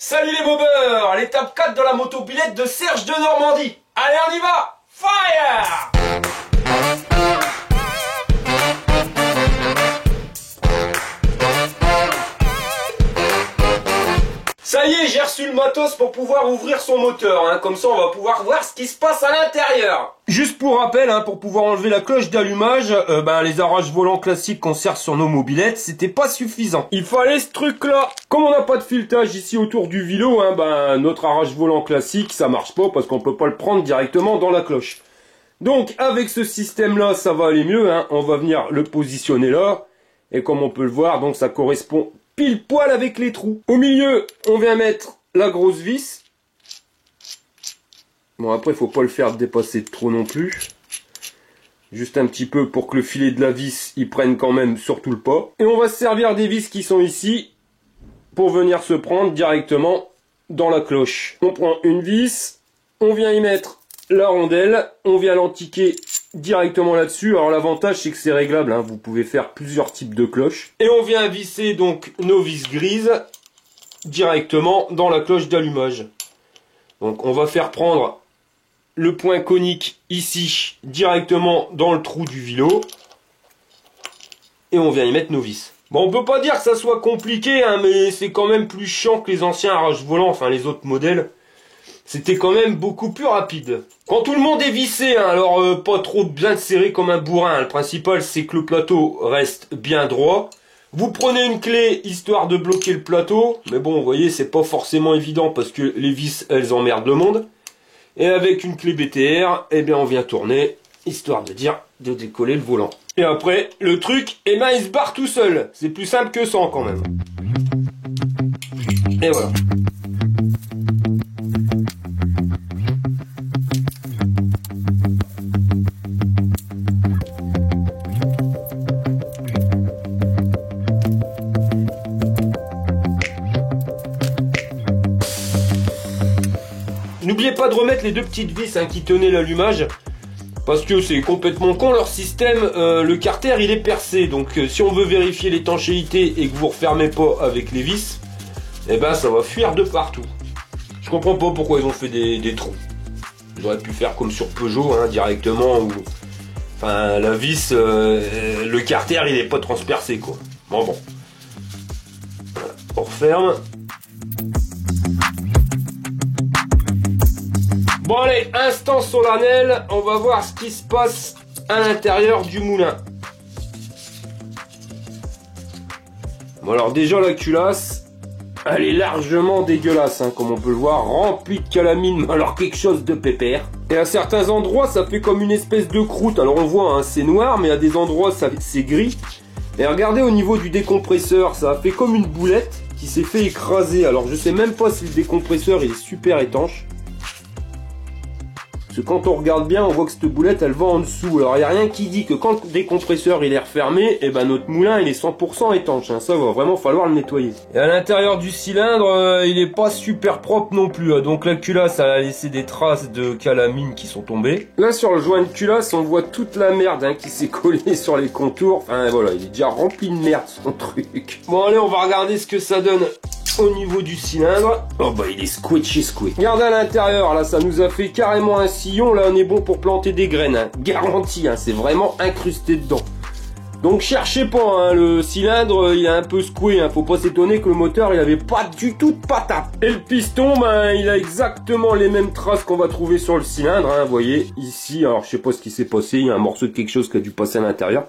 Salut les bobeurs, l'étape 4 de la motobilette de Serge de Normandie. Allez, on y va. Fire! Ça y est, j'ai reçu le matos pour pouvoir ouvrir son moteur, hein. Comme ça on va pouvoir voir ce qui se passe à l'intérieur. Juste pour rappel, hein, pour pouvoir enlever la cloche d'allumage, les arraches volants classiques qu'on sert sur nos mobilettes, c'était pas suffisant. Il fallait ce truc là. Comme on n'a pas de filetage ici autour du vélo, hein, notre arrache volant classique, ça marche pas parce qu'on peut pas le prendre directement dans la cloche. Donc avec ce système là, ça va aller mieux, hein. On va venir le positionner là. Et comme on peut le voir, donc ça correspond pile poil avec les trous. Au milieu, on vient mettre la grosse vis. Bon, après, il faut pas le faire dépasser de trop non plus. Juste un petit peu pour que le filet de la vis, il prenne quand même surtout le pas. Et on va se servir des vis qui sont ici pour venir se prendre directement dans la cloche. On prend une vis, on vient y mettre la rondelle, on vient l'entiquer directement là-dessus. Alors l'avantage c'est que c'est réglable, hein. Vous pouvez faire plusieurs types de cloches. Et on vient visser donc nos vis grises directement dans la cloche d'allumage. Donc on va faire prendre le point conique ici directement dans le trou du vélo. Et on vient y mettre nos vis. Bon, on peut pas dire que ça soit compliqué, hein, mais c'est quand même plus chiant que les anciens arrache volants, enfin les autres modèles. C'était quand même beaucoup plus rapide. Quand tout le monde est vissé, hein, alors pas trop bien serré comme un bourrin. Le principal c'est que le plateau reste bien droit. Vous prenez une clé histoire de bloquer le plateau. Mais bon, vous voyez, c'est pas forcément évident parce que les vis, elles emmerdent le monde. Et avec une clé BTR, eh bien on vient tourner, histoire de décoller le volant. Et après, le truc, eh ben il se barre tout seul. C'est plus simple que ça quand même. Et voilà. N'oubliez pas de remettre les deux petites vis, hein, qui tenaient l'allumage, parce que c'est complètement con leur système. Le carter il est percé, donc si on veut vérifier l'étanchéité et que vous refermez pas avec les vis, eh ben ça va fuir de partout. Je comprends pas pourquoi ils ont fait des trous. Ils auraient pu faire comme sur Peugeot, hein, directement, où enfin la vis, le carter il est pas transpercé quoi. Bon. Voilà. On referme. Bon allez, instant solennel, on va voir ce qui se passe à l'intérieur du moulin. Bon alors déjà la culasse, elle est largement dégueulasse, hein, comme on peut le voir, remplie de calamine, alors quelque chose de pépère. Et à certains endroits ça fait comme une espèce de croûte, alors on voit, hein, c'est noir, mais à des endroits c'est gris. Et regardez au niveau du décompresseur, ça a fait comme une boulette qui s'est fait écraser. Alors je sais même pas si le décompresseur il est super étanche. Parce que quand on regarde bien, on voit que cette boulette, elle va en dessous. Alors, il n'y a rien qui dit que quand le décompresseur il est refermé, et ben notre moulin, il est 100% étanche. Hein. Ça va vraiment falloir le nettoyer. Et à l'intérieur du cylindre, il n'est pas super propre non plus. Hein. Donc la culasse, elle a laissé des traces de calamine qui sont tombées. Là, sur le joint de culasse, on voit toute la merde, hein, qui s'est collée sur les contours. Enfin, voilà, il est déjà rempli de merde, son truc. Bon, allez, on va regarder ce que ça donne au niveau du cylindre. Oh bah il est squishy. Regardez à l'intérieur, là ça nous a fait carrément un sillon. Là on est bon pour planter des graines, hein. Garanti, hein, c'est vraiment incrusté dedans. Donc cherchez pas, hein, le cylindre il est un peu secoué, hein. Faut pas s'étonner que le moteur il avait pas du tout de patate. Et le piston, ben il a exactement les mêmes traces qu'on va trouver sur le cylindre, hein. Vous voyez ici, alors je sais pas ce qui s'est passé, il y a un morceau de quelque chose qui a dû passer à l'intérieur.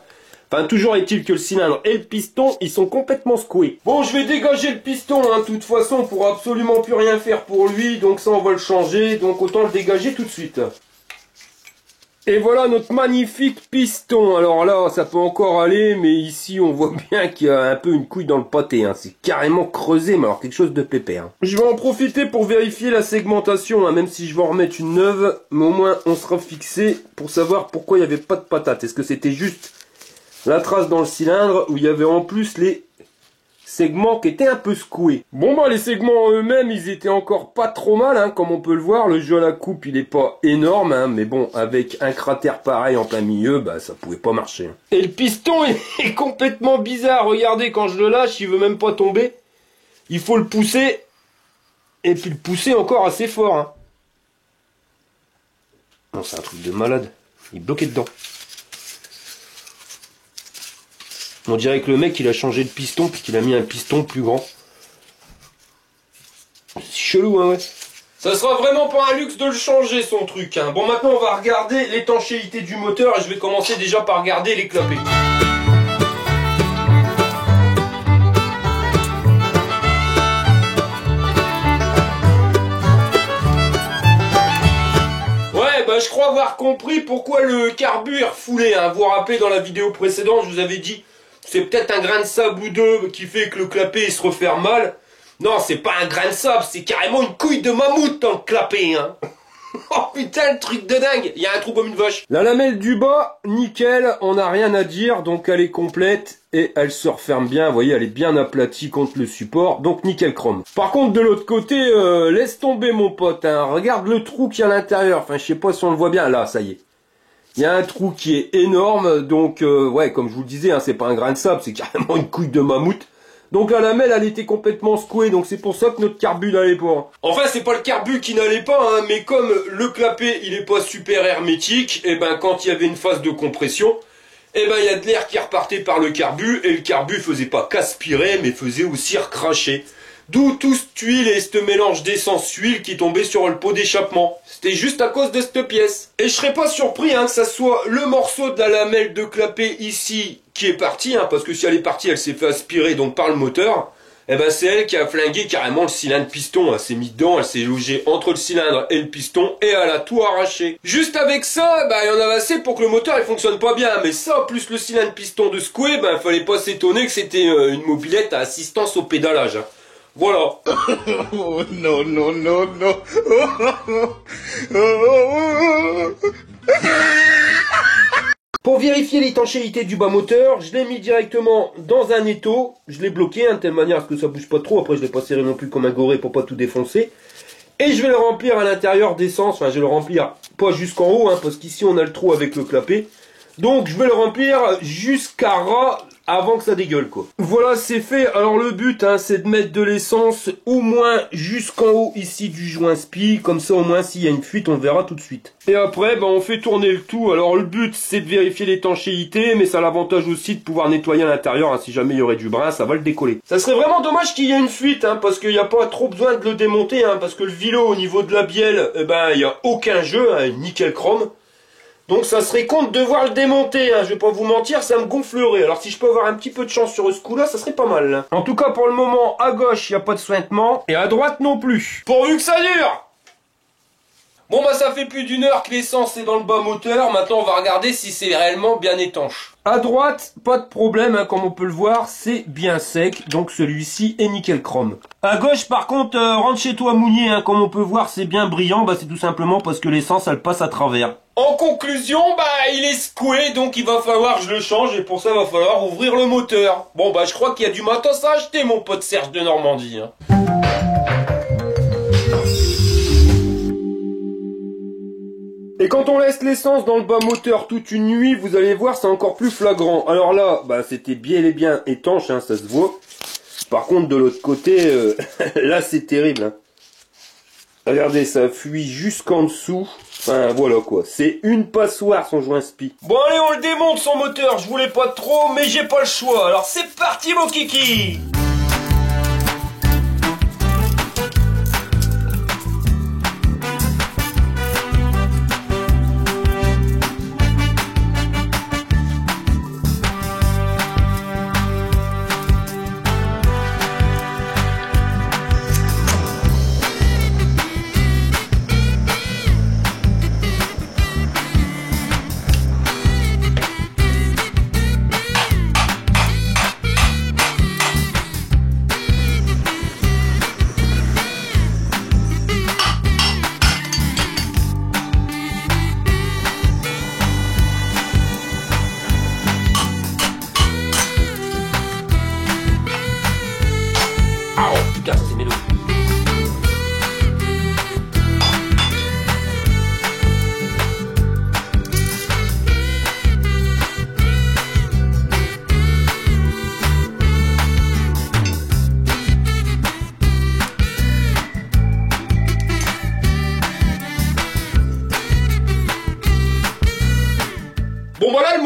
Enfin, toujours est-il que le cylindre et le piston, ils sont complètement secoués. Bon, je vais dégager le piston, hein. De toute façon, on pourra absolument plus rien faire pour lui. Donc ça, on va le changer. Donc autant le dégager tout de suite. Et voilà notre magnifique piston. Alors là, ça peut encore aller. Mais ici, on voit bien qu'il y a un peu une couille dans le pâté, hein. C'est carrément creusé, mais alors quelque chose de pépère. Je vais en profiter pour vérifier la segmentation, hein. Même si je vais en remettre une neuve. Mais au moins, on sera fixé pour savoir pourquoi il n'y avait pas de patate. Est-ce que c'était juste la trace dans le cylindre où il y avait en plus les segments qui étaient un peu secoués. Bon bah les segments eux-mêmes ils étaient encore pas trop mal, hein, comme on peut le voir. Le jeu à la coupe il est pas énorme, hein, mais bon avec un cratère pareil en plein milieu, bah ça pouvait pas marcher. Et le piston il est complètement bizarre. Regardez, quand je le lâche il veut même pas tomber. Il faut le pousser et puis le pousser encore assez fort. Hein. Non, c'est un truc de malade. Il est bloqué dedans. On dirait que le mec il a changé de piston puis qu'il a mis un piston plus grand. C'est chelou, hein, ouais. Ça sera vraiment pas un luxe de le changer, son truc. Hein. Bon, maintenant on va regarder l'étanchéité du moteur et je vais commencer déjà par regarder les clapets. Je crois avoir compris pourquoi le carbu est refoulé. Hein. Vous vous rappelez, dans la vidéo précédente, je vous avais dit c'est peut-être un grain de sable ou deux qui fait que le clapet il se referme mal. Non, c'est pas un grain de sable, c'est carrément une couille de mammouth dans le clapet. Hein. Oh putain, le truc de dingue. Il y a un trou comme une vache. La lamelle du bas, nickel, on n'a rien à dire, donc elle est complète et elle se referme bien. Vous voyez, elle est bien aplatie contre le support, donc nickel chrome. Par contre, de l'autre côté, laisse tomber mon pote. Hein. Regarde le trou qu'il y a à l'intérieur. Enfin, je sais pas si on le voit bien. Là, ça y est. Il y a un trou qui est énorme, donc ouais, comme je vous le disais, hein, c'est pas un grain de sable, c'est carrément une couille de mammouth. Donc la lamelle, elle était complètement secouée, donc c'est pour ça que notre carbu n'allait pas. Enfin, c'est pas le carbu qui n'allait pas, hein, mais comme le clapet, il est pas super hermétique, et ben quand il y avait une phase de compression, et ben il y a de l'air qui repartait par le carbu, et le carbu faisait pas qu'aspirer, mais faisait aussi recracher. D'où tout cette huile et ce mélange d'essence-huile qui tombait sur le pot d'échappement. C'était juste à cause de cette pièce. Et je serais pas surpris hein, que ça soit le morceau de la lamelle de clapet ici qui est parti, hein, parce que si elle est partie, elle s'est fait aspirer donc par le moteur. Et ben c'est elle qui a flingué carrément le cylindre piston. Elle s'est mis dedans, elle s'est logée entre le cylindre et le piston et elle a tout arraché. Juste avec ça, bah il y en avait assez pour que le moteur il fonctionne pas bien. Mais ça, plus le cylindre piston de secouer, ben fallait pas s'étonner que c'était une mobilette à assistance au pédalage. Hein. Voilà. Oh, non, non, non, non. Pour vérifier l'étanchéité du bas moteur, je l'ai mis directement dans un étau. Je l'ai bloqué hein, de telle manière à ce que ça bouge pas trop. Après, je l'ai pas serré non plus comme un goré pour pas tout défoncer. Et je vais le remplir à l'intérieur d'essence. Enfin, je vais le remplir pas jusqu'en haut, hein, parce qu'ici on a le trou avec le clapet. Donc, je vais le remplir jusqu'à ras avant que ça dégueule, quoi. Voilà, c'est fait. Alors, le but, hein, c'est de mettre de l'essence au moins jusqu'en haut, ici, du joint spi. Comme ça, au moins, s'il y a une fuite, on le verra tout de suite. Et après, ben, on fait tourner le tout. Alors, le but, c'est de vérifier l'étanchéité, mais ça a l'avantage aussi de pouvoir nettoyer à l'intérieur. Hein, si jamais il y aurait du brin, ça va le décoller. Ça serait vraiment dommage qu'il y ait une fuite, hein, parce qu'il n'y a pas trop besoin de le démonter, hein, parce que le vilo, au niveau de la bielle, eh ben, il n'y a aucun jeu, hein, nickel chrome. Donc ça serait con de devoir le démonter, hein. Je vais pas vous mentir, ça me gonflerait. Alors si je peux avoir un petit peu de chance sur ce coup-là, ça serait pas mal. Hein. En tout cas, pour le moment, à gauche, il n'y a pas de sointement, et à droite non plus. Pourvu que ça dure. Bon bah ça fait plus d'une heure que l'essence est dans le bas moteur, maintenant on va regarder si c'est réellement bien étanche. À droite, pas de problème, hein, comme on peut le voir, c'est bien sec, donc celui-ci est nickel chrome. À gauche par contre, rentre chez toi Mounier, hein, comme on peut voir c'est bien brillant, bah c'est tout simplement parce que l'essence elle passe à travers. En conclusion, bah il est secoué, donc il va falloir que je le change, et pour ça il va falloir ouvrir le moteur. Bon bah je crois qu'il y a du matos à acheter mon pote Serge de Normandie. Hein. Et quand on laisse l'essence dans le bas moteur toute une nuit, vous allez voir, c'est encore plus flagrant. Alors là, bah c'était bien et bien étanche, hein, ça se voit. Par contre, de l'autre côté, là c'est terrible. Hein. Regardez, ça fuit jusqu'en dessous. Enfin, voilà quoi. C'est une passoire son joint spi. Bon allez, on le démonte son moteur. Je voulais pas trop, mais j'ai pas le choix. Alors c'est parti mon kiki.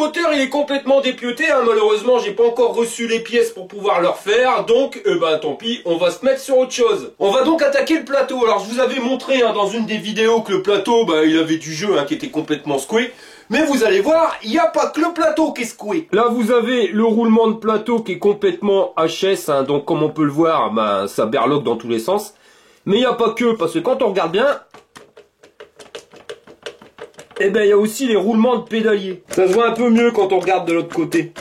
moteur il est complètement dépiauté, hein. Malheureusement j'ai pas encore reçu les pièces pour pouvoir le refaire, donc tant pis, on va se mettre sur autre chose. On va donc attaquer le plateau. Alors je vous avais montré dans une des vidéos que le plateau, il avait du jeu qui était complètement secoué. Mais vous allez voir, il n'y a pas que le plateau qui est secoué. Là vous avez le roulement de plateau qui est complètement HS, donc comme on peut le voir, ça berloque dans tous les sens. Mais il n'y a pas que, parce que quand on regarde bien, il y a aussi les roulements de pédalier. Ça se voit un peu mieux quand on regarde de l'autre côté.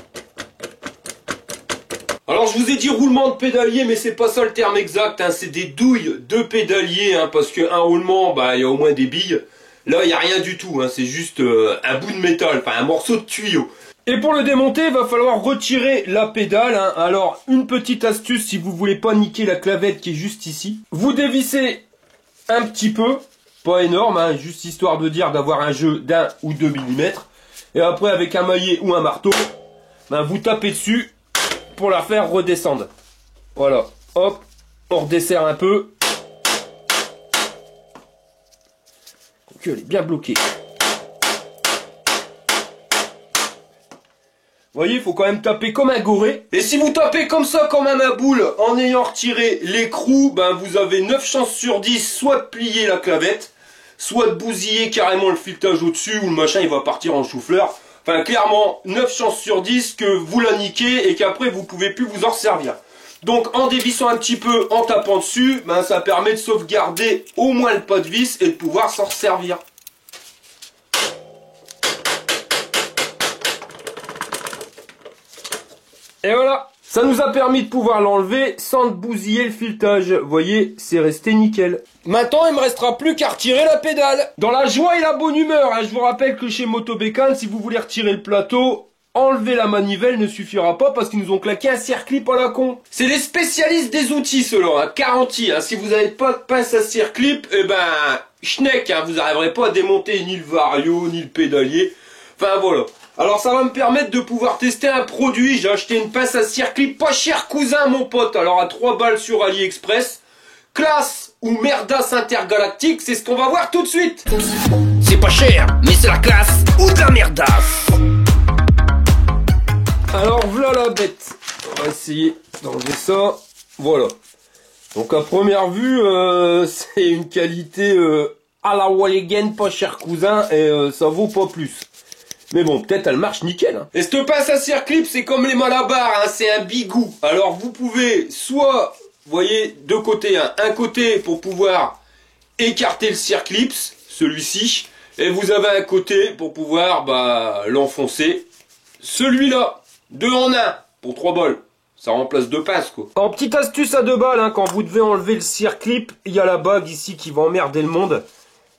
Alors je vous ai dit roulement de pédalier, mais c'est pas ça le terme exact, c'est des douilles de pédalier, parce qu'un roulement, il y a au moins des billes. Là il n'y a rien du tout, c'est juste un bout de métal, un morceau de tuyau. Et pour le démonter, il va falloir retirer la pédale. Alors une petite astuce si vous voulez pas niquer la clavette qui est juste ici. Vous dévissez un petit peu. Pas énorme, juste histoire de dire d'avoir un jeu d'1 ou 2 mm. Et après avec un maillet ou un marteau, vous tapez dessus pour la faire redescendre. Voilà, hop, on redesserre un peu. Donc elle est bien bloquée. Vous voyez, il faut quand même taper comme un goré. Et si vous tapez comme ça, comme un maboule, en ayant retiré l'écrou, vous avez 9 chances sur 10, soit de plier la clavette, soit de bousiller carrément le filetage au-dessus, ou le machin il va partir en chou-fleur. Enfin, clairement, 9 chances sur 10 que vous la niquez et qu'après vous pouvez plus vous en servir. Donc, en dévissant un petit peu, en tapant dessus, ça permet de sauvegarder au moins le pas de vis et de pouvoir s'en servir. Et voilà, ça nous a permis de pouvoir l'enlever sans bousiller le filetage. Vous voyez, c'est resté nickel. Maintenant, il me restera plus qu'à retirer la pédale. Dans la joie et la bonne humeur, je vous rappelle que chez Motobécane, si vous voulez retirer le plateau, enlever la manivelle ne suffira pas parce qu'ils nous ont claqué un circlip à la con. C'est les spécialistes des outils, ceux-là, garantie. Si vous n'avez pas de pince à circlip, schneck, vous n'arriverez pas à démonter ni le vario, ni le pédalier. Enfin, voilà. Alors ça va me permettre de pouvoir tester un produit. J'ai acheté une pince à circlip pas cher cousin mon pote. Alors à 3 balles sur AliExpress. Classe ou merdasse intergalactique, c'est ce qu'on va voir tout de suite. C'est pas cher, mais c'est la classe ou de la merdasse. Alors voilà la bête. On va essayer d'enlever ça. Voilà. Donc à première vue, c'est une qualité à la Walligan pas cher cousin et ça vaut pas plus. Mais bon, peut-être elle marche nickel. Et cette pince à circlip, c'est comme les malabars, c'est un bigou. Alors vous pouvez soit, vous voyez, deux côtés, un côté pour pouvoir écarter le circlip, celui-ci, et vous avez un côté pour pouvoir l'enfoncer. Celui-là, 2 en 1, pour 3 balles. Ça remplace 2 pinces, quoi. En petite astuce à 2 balles, quand vous devez enlever le circlip, il y a la bague ici qui va emmerder le monde.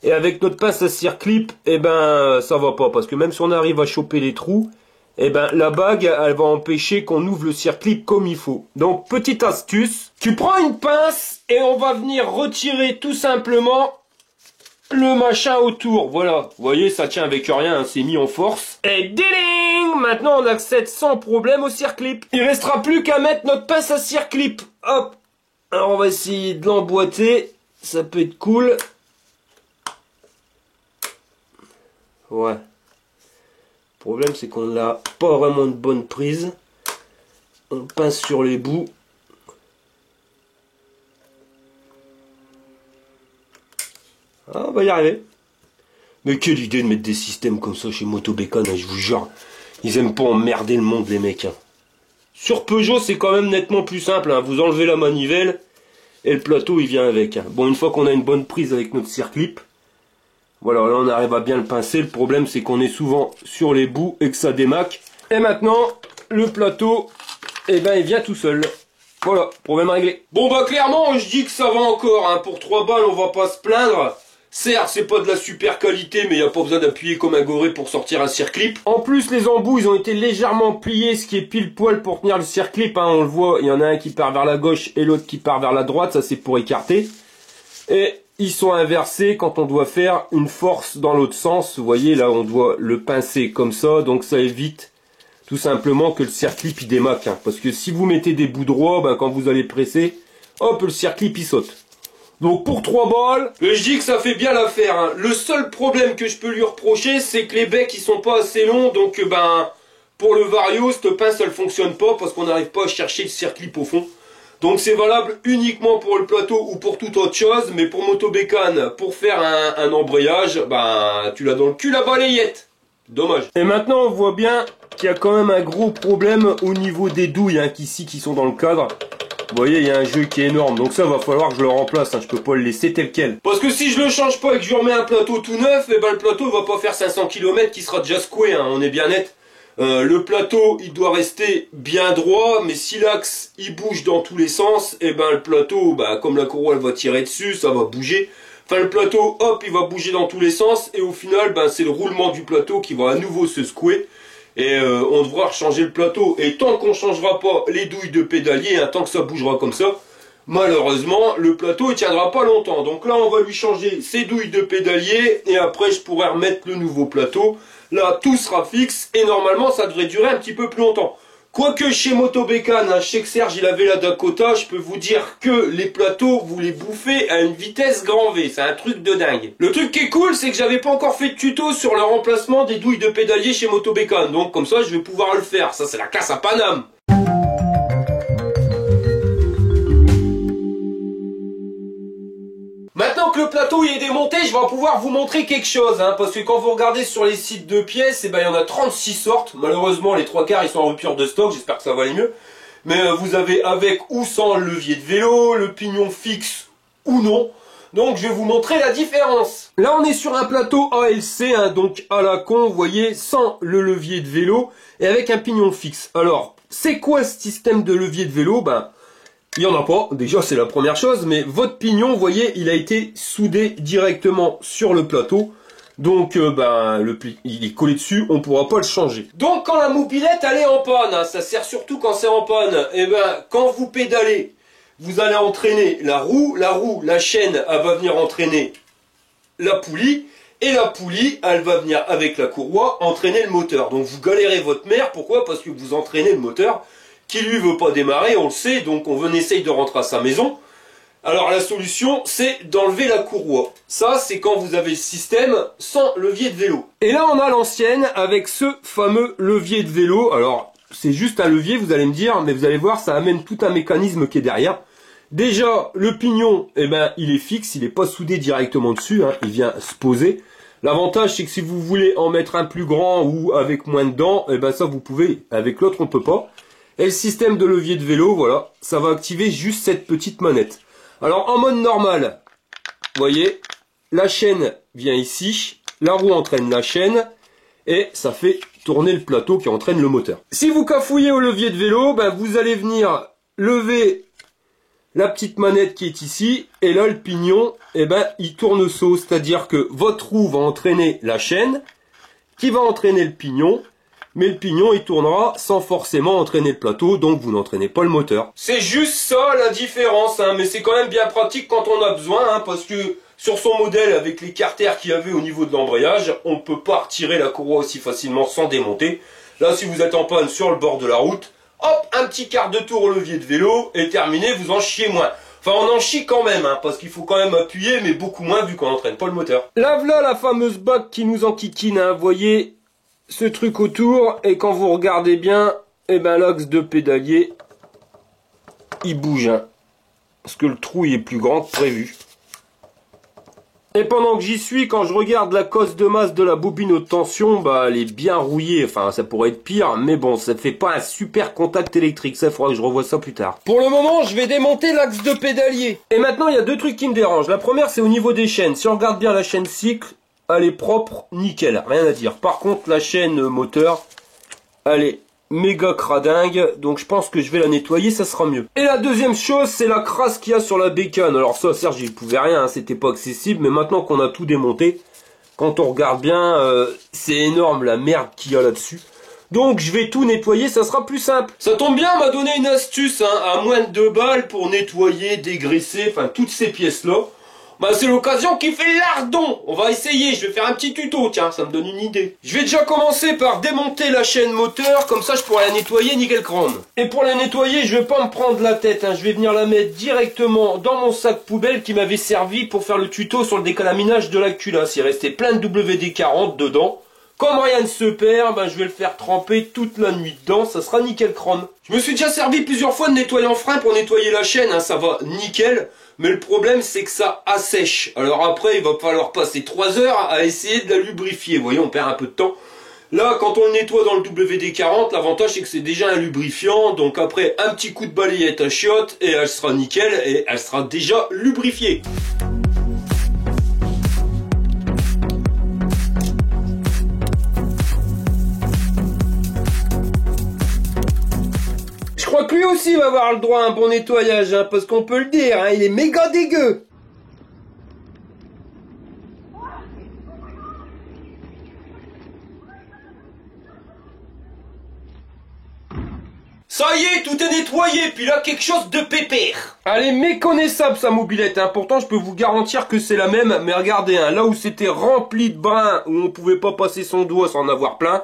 Et avec notre pince à circlip, ça va pas. Parce que même si on arrive à choper les trous, la bague, elle va empêcher qu'on ouvre le circlip comme il faut. Donc, petite astuce. Tu prends une pince et on va venir retirer tout simplement le machin autour. Voilà. Vous voyez, ça tient avec rien, c'est mis en force. Et ding! Maintenant, on accède sans problème au circlip. Il restera plus qu'à mettre notre pince à circlip. Hop. Alors, on va essayer de l'emboîter. Ça peut être cool. Ouais. Le problème, c'est qu'on n'a pas vraiment de bonne prise. On pince sur les bouts. Ah, on va y arriver. Mais quelle idée de mettre des systèmes comme ça chez Motobécane, je vous jure. Ils aiment pas emmerder le monde, les mecs. Sur Peugeot, c'est quand même nettement plus simple. Vous enlevez la manivelle et le plateau, il vient avec. Bon, une fois qu'on a une bonne prise avec notre circlip, voilà, là on arrive à bien le pincer. Le problème c'est qu'on est souvent sur les bouts et que ça démaque. Et maintenant, le plateau, il vient tout seul. Voilà, problème réglé. Bon clairement, je dis que ça va encore. Pour 3 balles, on va pas se plaindre. Certes, c'est pas de la super qualité, mais il n'y a pas besoin d'appuyer comme un goré pour sortir un circlip. En plus, les embouts, ils ont été légèrement pliés, ce qui est pile poil pour tenir le circlip. On le voit, il y en a un qui part vers la gauche et l'autre qui part vers la droite. Ça, c'est pour écarter. Et ils sont inversés quand on doit faire une force dans l'autre sens. Vous voyez, là, on doit le pincer comme ça. Donc, ça évite tout simplement que le circlip, il démaque. Parce que si vous mettez des bouts droits, quand vous allez presser, hop, le circlip, il saute. Donc pour 3 balles, je dis que ça fait bien l'affaire. Hein. Le seul problème que je peux lui reprocher, c'est que les becs ils sont pas assez longs, donc pour le Vario, cette pince elle fonctionne pas parce qu'on n'arrive pas à chercher le circlip au fond. Donc c'est valable uniquement pour le plateau ou pour toute autre chose, mais pour Motobécane, pour faire un embrayage, tu l'as dans le cul la balayette. Dommage. Et maintenant on voit bien qu'il y a quand même un gros problème au niveau des douilles qui sont dans le cadre. Vous voyez, il y a un jeu qui est énorme, donc ça va falloir que je le remplace, je peux pas le laisser tel quel. Parce que si je le change pas et que je lui remets un plateau tout neuf, le plateau va pas faire 500 km qui sera déjà secoué, on est bien net. Le plateau il doit rester bien droit, mais si l'axe il bouge dans tous les sens, le plateau, comme la courroie elle va tirer dessus, ça va bouger. Enfin le plateau, hop, il va bouger dans tous les sens, et au final, c'est le roulement du plateau qui va à nouveau se secouer. Et on devra changer le plateau. Et tant qu'on changera pas les douilles de pédalier, tant que ça bougera comme ça, malheureusement, le plateau il tiendra pas longtemps. Donc là, on va lui changer ses douilles de pédalier, et après je pourrai remettre le nouveau plateau. Là, tout sera fixe et normalement, ça devrait durer un petit peu plus longtemps. Quoique chez Motobécane, je sais que Serge, il avait la Dakota, je peux vous dire que les plateaux, vous les bouffez à une vitesse grand V. C'est un truc de dingue. Le truc qui est cool, c'est que j'avais pas encore fait de tuto sur le remplacement des douilles de pédalier chez Motobécane. Donc comme ça, je vais pouvoir le faire. Ça, c'est la classe à Paname. Maintenant que le plateau il est démonté, je vais pouvoir vous montrer quelque chose, parce que quand vous regardez sur les sites de pièces, il y en a 36 sortes. Malheureusement, les 3/4 ils sont en rupture de stock, j'espère que ça va aller mieux. Mais vous avez avec ou sans le levier de vélo, le pignon fixe ou non. Donc je vais vous montrer la différence. Là on est sur un plateau ALC, donc à la con, vous voyez, sans le levier de vélo et avec un pignon fixe. Alors, c'est quoi ce système de levier de vélo? Il n'y en a pas, déjà c'est la première chose, mais votre pignon, vous voyez, il a été soudé directement sur le plateau. Donc il est collé dessus, on ne pourra pas le changer. Donc quand la mobilette elle est en panne, ça sert surtout quand c'est en panne, quand vous pédalez, vous allez entraîner la roue, la chaîne elle va venir entraîner la poulie, et la poulie elle va venir avec la courroie entraîner le moteur. Donc vous galérez votre mère, pourquoi? Parce que vous entraînez le moteur qui lui veut pas démarrer, on le sait, donc on essaye de rentrer à sa maison. Alors la solution, c'est d'enlever la courroie. Ça, c'est quand vous avez le système sans levier de vélo. Et là, on a l'ancienne avec ce fameux levier de vélo. Alors, c'est juste un levier, vous allez me dire, mais vous allez voir, ça amène tout un mécanisme qui est derrière. Déjà, le pignon, il est fixe, il n'est pas soudé directement dessus, il vient se poser. L'avantage, c'est que si vous voulez en mettre un plus grand ou avec moins de dents, ça vous pouvez. Avec l'autre, on peut pas. Et le système de levier de vélo, voilà, ça va activer juste cette petite manette. Alors en mode normal, vous voyez, la chaîne vient ici, la roue entraîne la chaîne, et ça fait tourner le plateau qui entraîne le moteur. Si vous cafouillez au levier de vélo, vous allez venir lever la petite manette qui est ici, et là le pignon, il tourne au saut, c'est-à-dire que votre roue va entraîner la chaîne, qui va entraîner le pignon, mais le pignon il tournera sans forcément entraîner le plateau, donc vous n'entraînez pas le moteur. C'est juste ça la différence, mais c'est quand même bien pratique quand on a besoin, parce que sur son modèle avec les carters qu'il y avait au niveau de l'embrayage, on ne peut pas retirer la courroie aussi facilement sans démonter. Là si vous êtes en panne sur le bord de la route, hop, un petit quart de tour au levier de vélo et terminé, vous en chiez moins. Enfin on en chie quand même, parce qu'il faut quand même appuyer, mais beaucoup moins vu qu'on n'entraîne pas le moteur. Là voilà la fameuse bague qui nous enquiquine, vous voyez ce truc autour, et quand vous regardez bien, l'axe de pédalier il bouge, parce que le trou il est plus grand que prévu. Et pendant que j'y suis, quand je regarde la cosse de masse de la bobine haute tension, elle est bien rouillée, enfin ça pourrait être pire, mais bon, ça ne fait pas un super contact électrique, ça il faudra que je revoie ça plus tard. Pour le moment, je vais démonter l'axe de pédalier. Et maintenant, il y a deux trucs qui me dérangent. La première, c'est au niveau des chaînes. Si on regarde bien la chaîne cycle, elle est propre, nickel, rien à dire. Par contre, la chaîne moteur, elle est méga cradingue, donc je pense que je vais la nettoyer, ça sera mieux. Et la deuxième chose, c'est la crasse qu'il y a sur la bécane. Alors ça, Serge, j'y pouvais rien, c'était pas accessible, mais maintenant qu'on a tout démonté, quand on regarde bien, c'est énorme la merde qu'il y a là-dessus. Donc je vais tout nettoyer, ça sera plus simple. Ça tombe bien, on m'a donné une astuce, à moins de 2 balles pour nettoyer, dégraisser, enfin toutes ces pièces-là. Bah c'est l'occasion qui fait lardon. On va essayer, je vais faire un petit tuto, tiens, ça me donne une idée. Je vais déjà commencer par démonter la chaîne moteur, comme ça je pourrai la nettoyer nickel chrome. Et pour la nettoyer, je vais pas me prendre la tête, hein. Je vais venir la mettre directement dans mon sac poubelle qui m'avait servi pour faire le tuto sur le décalaminage de la culasse. Il restait plein de WD-40 dedans. Comme rien ne se perd, ben je vais le faire tremper toute la nuit dedans, ça sera nickel chrome. Je me suis déjà servi plusieurs fois de nettoyant frein pour nettoyer la chaîne, hein, ça va nickel. Mais le problème c'est que ça assèche. Alors après il va falloir passer 3 heures à essayer de la lubrifier. Vous voyez, on perd un peu de temps. Là quand on le nettoie dans le WD-40, l'avantage c'est que c'est déjà un lubrifiant. Donc après un petit coup de balayette à chiottes et elle sera nickel et elle sera déjà lubrifiée. Je crois que lui aussi va avoir le droit à un bon nettoyage, hein, parce qu'on peut le dire, hein, il est méga dégueu. Ça y est, tout est nettoyé, puis là quelque chose de pépère. Elle est méconnaissable sa mobilette, hein. Pourtant je peux vous garantir que c'est la même, mais regardez, hein, là où c'était rempli de brins, où on pouvait pas passer son doigt sans en avoir plein,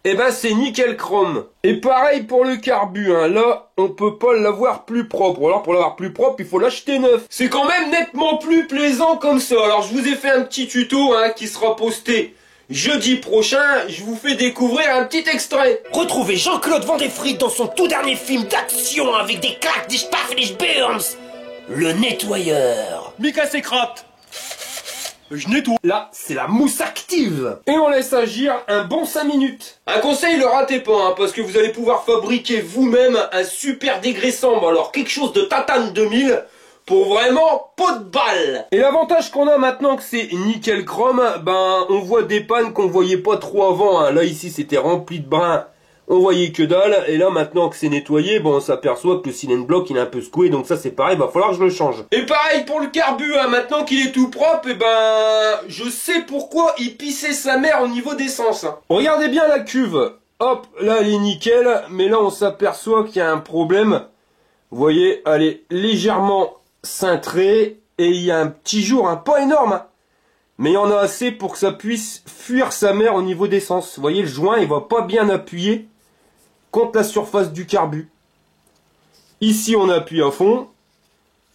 eh ben c'est nickel chrome. Et pareil pour le carbu, hein. Là on peut pas l'avoir plus propre. Alors pour l'avoir plus propre il faut l'acheter neuf. C'est quand même nettement plus plaisant comme ça. Alors je vous ai fait un petit tuto, hein, qui sera posté jeudi prochain. Je vous fais découvrir un petit extrait. Retrouvez Jean-Claude Van der Fried dans son tout dernier film d'action avec des claques, des spaffs et des burns. Le nettoyeur. Mika s'écrate. Je nettoie. Là, c'est la mousse active. Et on laisse agir un bon 5 minutes. Un conseil, le ratez pas, hein, parce que vous allez pouvoir fabriquer vous-même un super dégraissant. Alors, quelque chose de Tatane 2000 pour vraiment pas de balle. Et l'avantage qu'on a maintenant que c'est nickel chrome, ben, on voit des pannes qu'on voyait pas trop avant, hein. Là, ici, c'était rempli de brins. On voyait que dalle, et là maintenant que c'est nettoyé, bon on s'aperçoit que le cylindre bloc il est un peu secoué, donc ça c'est pareil, va falloir que je le change. Et pareil pour le carbu, hein, maintenant qu'il est tout propre, et ben je sais pourquoi il pissait sa mère au niveau d'essence. Hein. Regardez bien la cuve, hop, là elle est nickel, mais là on s'aperçoit qu'il y a un problème. Vous voyez, elle est légèrement cintrée, et il y a un petit jour, hein, pas énorme, hein. Mais il y en a assez pour que ça puisse fuir sa mère au niveau d'essence. Vous voyez, le joint il va pas bien appuyer contre la surface du carbu. Ici on appuie à fond,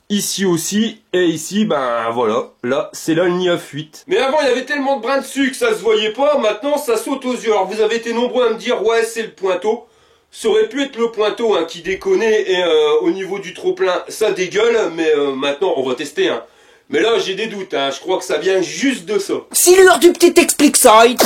ici aussi, et ici, ben voilà, là c'est là le nid à fuite. Mais avant il y avait tellement de brins dessus que ça se voyait pas, maintenant ça saute aux yeux. Alors vous avez été nombreux à me dire, ouais c'est le pointeau. Ça aurait pu être le pointeau, hein, qui déconnait, et au niveau du trop-plein ça dégueule, mais maintenant on va tester. Hein. Mais là j'ai des doutes, hein, je crois que ça vient juste de ça. C'est l'heure du petit explique side.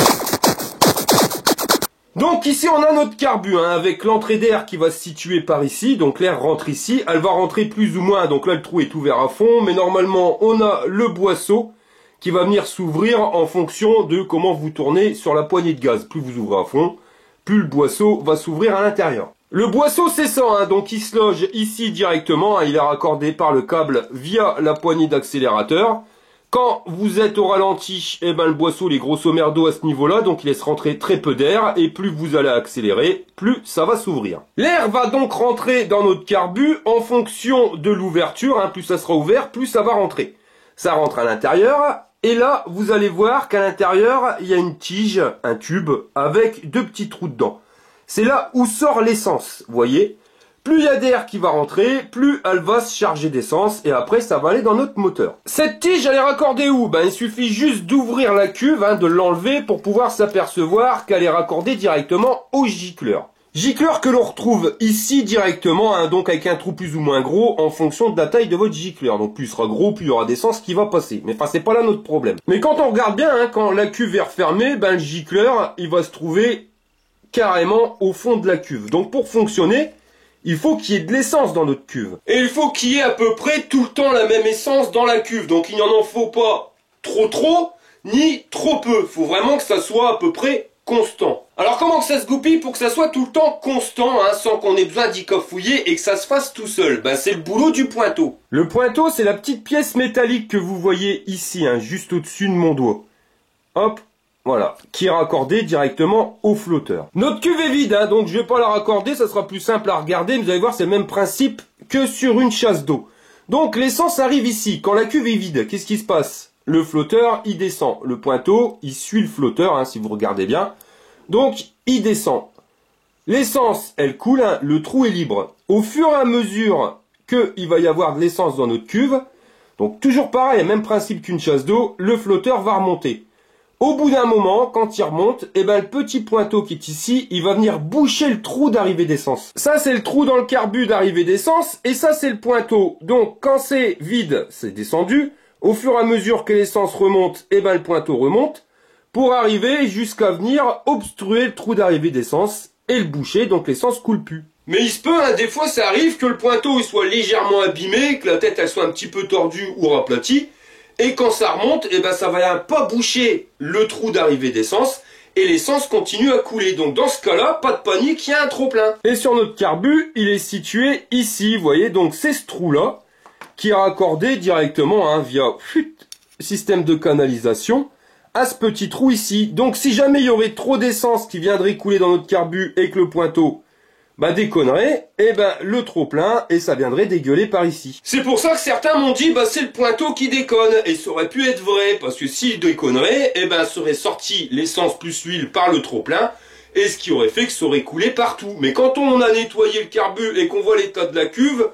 Donc ici on a notre carbu, hein, avec l'entrée d'air qui va se situer par ici, donc l'air rentre ici, elle va rentrer plus ou moins, donc là le trou est ouvert à fond, mais normalement on a le boisseau qui va venir s'ouvrir en fonction de comment vous tournez sur la poignée de gaz. Plus vous ouvrez à fond, plus le boisseau va s'ouvrir à l'intérieur. Le boisseau c'est ça, hein, donc il se loge ici directement, hein, il est raccordé par le câble via la poignée d'accélérateur. Quand vous êtes au ralenti, eh ben le boisseau il est grosso merdo à ce niveau-là, donc il laisse rentrer très peu d'air, et plus vous allez accélérer, plus ça va s'ouvrir. L'air va donc rentrer dans notre carbu en fonction de l'ouverture, hein, plus ça sera ouvert, plus ça va rentrer. Ça rentre à l'intérieur, et là vous allez voir qu'à l'intérieur il y a une tige, un tube, avec 2 petits trous dedans. C'est là où sort l'essence, vous voyez. Plus il y a d'air qui va rentrer, plus elle va se charger d'essence, et après ça va aller dans notre moteur. Cette tige, elle est raccordée où? Ben il suffit juste d'ouvrir la cuve, hein, de l'enlever pour pouvoir s'apercevoir qu'elle est raccordée directement au gicleur. Gicleur que l'on retrouve ici directement, hein, donc avec un trou plus ou moins gros en fonction de la taille de votre gicleur. Donc plus il sera gros, plus il y aura d'essence qui va passer. Mais enfin c'est pas là notre problème. Mais quand on regarde bien, hein, quand la cuve est refermée, ben le gicleur il va se trouver carrément au fond de la cuve. Donc pour fonctionner, il faut qu'il y ait de l'essence dans notre cuve. Et il faut qu'il y ait à peu près tout le temps la même essence dans la cuve. Donc il n'en faut pas trop, ni trop peu. Il faut vraiment que ça soit à peu près constant. Alors comment que ça se goupille pour que ça soit tout le temps constant, hein, sans qu'on ait besoin d'y cafouiller et que ça se fasse tout seul? Ben c'est le boulot du pointeau. Le pointeau c'est la petite pièce métallique que vous voyez ici, hein, juste au-dessus de mon doigt. Hop. Voilà, qui est raccordé directement au flotteur. Notre cuve est vide, hein, donc je vais pas la raccorder, ça sera plus simple à regarder. Vous allez voir, c'est le même principe que sur une chasse d'eau. Donc l'essence arrive ici. Quand la cuve est vide, qu'est-ce qui se passe? Le flotteur, il descend. Le pointeau, il suit le flotteur, hein, si vous regardez bien. Donc, il descend. L'essence, elle coule, hein, le trou est libre. Au fur et à mesure qu'il va y avoir de l'essence dans notre cuve, donc toujours pareil, même principe qu'une chasse d'eau, le flotteur va remonter. Au bout d'un moment, quand il remonte, eh ben, le petit pointeau qui est ici, il va venir boucher le trou d'arrivée d'essence. Ça, c'est le trou dans le carbu d'arrivée d'essence, et ça, c'est le pointeau. Donc, quand c'est vide, c'est descendu. Au fur et à mesure que l'essence remonte, eh ben, le pointeau remonte, pour arriver jusqu'à venir obstruer le trou d'arrivée d'essence et le boucher, donc l'essence coule plus. Mais il se peut, hein, des fois, ça arrive que le pointeau il soit légèrement abîmé, que la tête, elle soit un petit peu tordue ou raplatie. Et quand ça remonte, eh ben ça va pas boucher le trou d'arrivée d'essence et l'essence continue à couler. Donc dans ce cas-là, pas de panique, il y a un trop-plein. Et sur notre carbu, il est situé ici, vous voyez, donc c'est ce trou-là qui est raccordé directement hein, via système de canalisation à ce petit trou ici. Donc si jamais il y aurait trop d'essence qui viendrait couler dans notre carbu et que le pointeau déconnerait, et le trop plein et ça viendrait dégueuler par ici. C'est pour ça que certains m'ont dit c'est le pointeau qui déconne et ça aurait pu être vrai parce que s'il déconnerait, serait sorti l'essence plus l'huile par le trop plein et ce qui aurait fait que ça aurait coulé partout. Mais quand on a nettoyé le carbu et qu'on voit l'état de la cuve,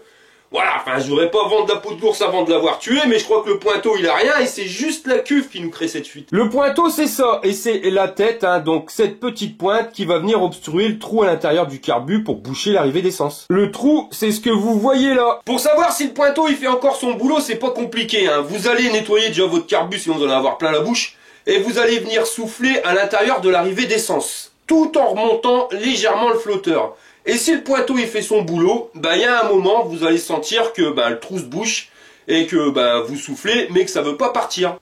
voilà, enfin je voudrais pas vendre la peau de l'ours avant de l'avoir tué, mais je crois que le pointeau il a rien et c'est juste la cuve qui nous crée cette fuite. Le pointeau c'est ça, et c'est la tête, hein, donc cette petite pointe qui va venir obstruer le trou à l'intérieur du carbu pour boucher l'arrivée d'essence. Le trou, c'est ce que vous voyez là. Pour savoir si le pointeau il fait encore son boulot, c'est pas compliqué, hein. Vous allez nettoyer déjà votre carbu sinon vous allez avoir plein la bouche, et vous allez venir souffler à l'intérieur de l'arrivée d'essence, tout en remontant légèrement le flotteur. Et si le pointeau il fait son boulot, il y a un moment vous allez sentir que le trou se bouche et que vous soufflez mais que ça veut pas partir.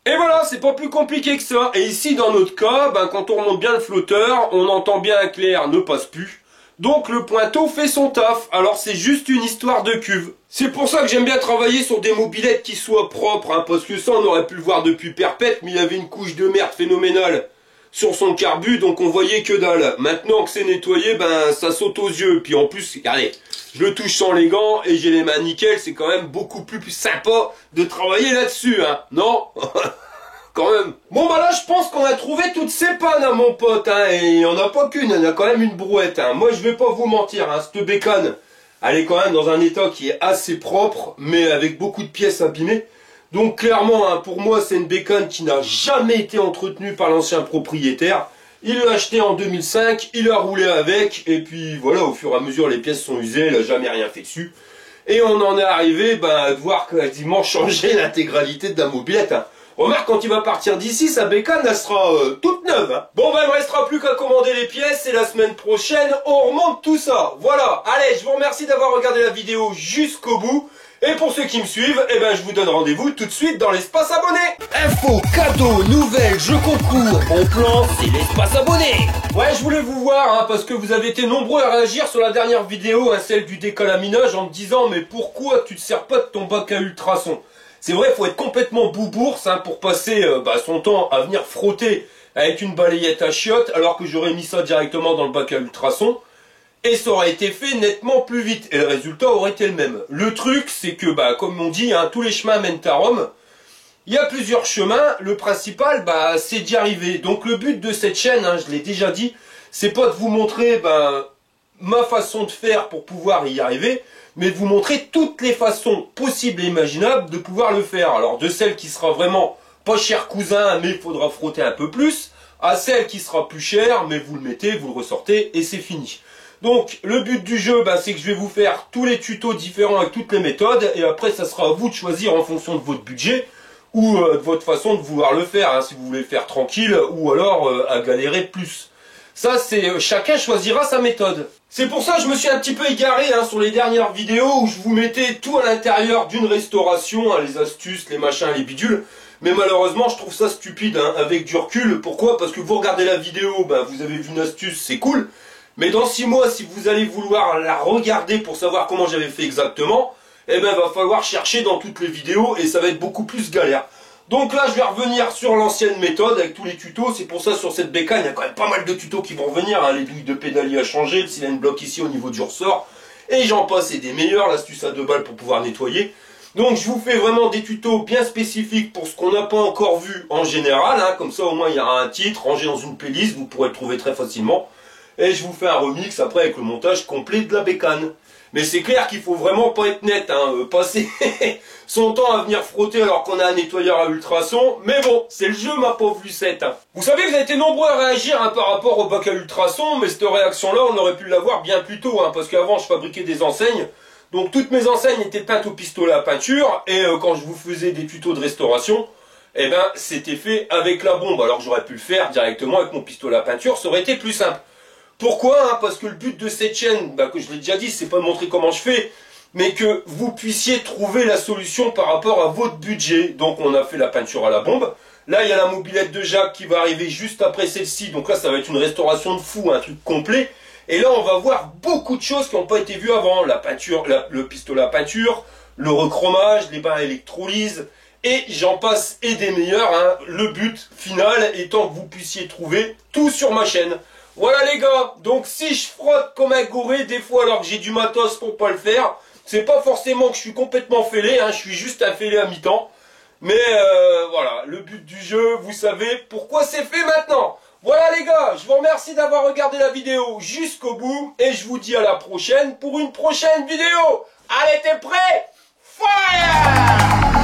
Et voilà, c'est pas plus compliqué que ça. Et ici dans notre cas, quand on remonte bien le flotteur, on entend bien un clair ne passe plus. Donc le pointeau fait son taf, alors c'est juste une histoire de cuve. C'est pour ça que j'aime bien travailler sur des mobylettes qui soient propres, hein, parce que ça on aurait pu le voir depuis perpète, mais il y avait une couche de merde phénoménale sur son carbu, donc on voyait que dalle. Maintenant que c'est nettoyé, ça saute aux yeux, puis en plus, regardez, je le touche sans les gants et j'ai les mains nickel, c'est quand même beaucoup plus sympa de travailler là-dessus, hein, non? Quand même. Bon là je pense qu'on a trouvé toutes ces pannes hein, mon pote hein, et il n'y en a pas qu'une, il y en a quand même une brouette hein. Moi je vais pas vous mentir hein, cette bécane elle est quand même dans un état qui est assez propre mais avec beaucoup de pièces abîmées. Donc clairement hein, pour moi c'est une bécane qui n'a jamais été entretenue par l'ancien propriétaire. Il l'a acheté en 2005, il a roulé avec et puis voilà au fur et à mesure les pièces sont usées, il n'a jamais rien fait dessus. Et on en est arrivé à devoir quasiment changer l'intégralité de la mobilette hein. Remarque, quand il va partir d'ici, sa bécane, elle sera toute neuve. Hein. Bon, il me restera plus qu'à commander les pièces et la semaine prochaine, on remonte tout ça. Voilà. Allez, je vous remercie d'avoir regardé la vidéo jusqu'au bout. Et pour ceux qui me suivent, je vous donne rendez-vous tout de suite dans l'espace abonné. Infos, cadeaux, nouvelles, jeux concours, bon plan, c'est l'espace abonné. Ouais, je voulais vous voir, hein, parce que vous avez été nombreux à réagir sur la dernière vidéo, hein, celle du décalaminage, en me disant, mais pourquoi tu te sers pas de ton bac à ultrasons? C'est vrai, il faut être complètement boubourse hein, pour passer son temps à venir frotter avec une balayette à chiottes, alors que j'aurais mis ça directement dans le bac à ultrasons. Et ça aurait été fait nettement plus vite. Et le résultat aurait été le même. Le truc, c'est que, comme on dit, hein, tous les chemins mènent à Rome. Il y a plusieurs chemins. Le principal, c'est d'y arriver. Donc le but de cette chaîne, hein, je l'ai déjà dit, c'est pas de vous montrer ma façon de faire pour pouvoir y arriver, mais de vous montrer toutes les façons possibles et imaginables de pouvoir le faire. Alors de celle qui sera vraiment pas cher cousin, mais il faudra frotter un peu plus, à celle qui sera plus chère, mais vous le mettez, vous le ressortez et c'est fini. Donc le but du jeu, c'est que je vais vous faire tous les tutos différents avec toutes les méthodes, et après ça sera à vous de choisir en fonction de votre budget, ou de votre façon de vouloir le faire, hein, si vous voulez le faire tranquille, ou alors à galérer plus. Ça, c'est chacun choisira sa méthode. C'est pour ça que je me suis un petit peu égaré hein, sur les dernières vidéos où je vous mettais tout à l'intérieur d'une restauration, hein, les astuces, les machins, les bidules. Mais malheureusement, je trouve ça stupide hein, avec du recul. Pourquoi? Parce que vous regardez la vidéo, vous avez vu une astuce, c'est cool. Mais dans 6 mois, si vous allez vouloir la regarder pour savoir comment j'avais fait exactement, eh ben va falloir chercher dans toutes les vidéos et ça va être beaucoup plus galère. Donc là je vais revenir sur l'ancienne méthode avec tous les tutos, c'est pour ça sur cette bécane il y a quand même pas mal de tutos qui vont revenir, hein. Les douilles de pédalier à changer, le cylindre bloc ici au niveau du ressort, et j'en passe et des meilleurs, l'astuce à 2 balles pour pouvoir nettoyer. Donc je vous fais vraiment des tutos bien spécifiques pour ce qu'on n'a pas encore vu en général, hein. Comme ça au moins il y aura un titre rangé dans une playlist, vous pourrez le trouver très facilement. Et je vous fais un remix après avec le montage complet de la bécane. Mais c'est clair qu'il faut vraiment pas être net, hein, passer son temps à venir frotter alors qu'on a un nettoyeur à ultrasons. Mais bon, c'est le jeu ma pauvre Lucette. Hein. Vous savez, vous avez été nombreux à réagir hein, par rapport au bac à ultrasons, mais cette réaction-là, on aurait pu l'avoir bien plus tôt, hein, parce qu'avant je fabriquais des enseignes. Donc toutes mes enseignes étaient peintes au pistolet à peinture, et quand je vous faisais des tutos de restauration, eh ben c'était fait avec la bombe, alors que j'aurais pu le faire directement avec mon pistolet à peinture, ça aurait été plus simple. Pourquoi hein? Parce que le but de cette chaîne, que je l'ai déjà dit, c'est pas de montrer comment je fais, mais que vous puissiez trouver la solution par rapport à votre budget. Donc on a fait la peinture à la bombe. Là il y a la mobilette de Jacques qui va arriver juste après celle-ci. Donc là ça va être une restauration de fou, un truc complet. Et là on va voir beaucoup de choses qui n'ont pas été vues avant. La peinture, le pistolet à peinture, le rechromage, les bains à électrolyse, et j'en passe et des meilleurs. Hein. Le but final étant que vous puissiez trouver tout sur ma chaîne. Voilà les gars, donc si je frotte comme un gouré des fois alors que j'ai du matos pour pas le faire, c'est pas forcément que je suis complètement fêlé, hein, je suis juste un fêlé à mi-temps. Mais voilà, le but du jeu, vous savez pourquoi c'est fait maintenant. Voilà les gars, je vous remercie d'avoir regardé la vidéo jusqu'au bout et je vous dis à la prochaine pour une prochaine vidéo. Allez, t'es prêts? Fire!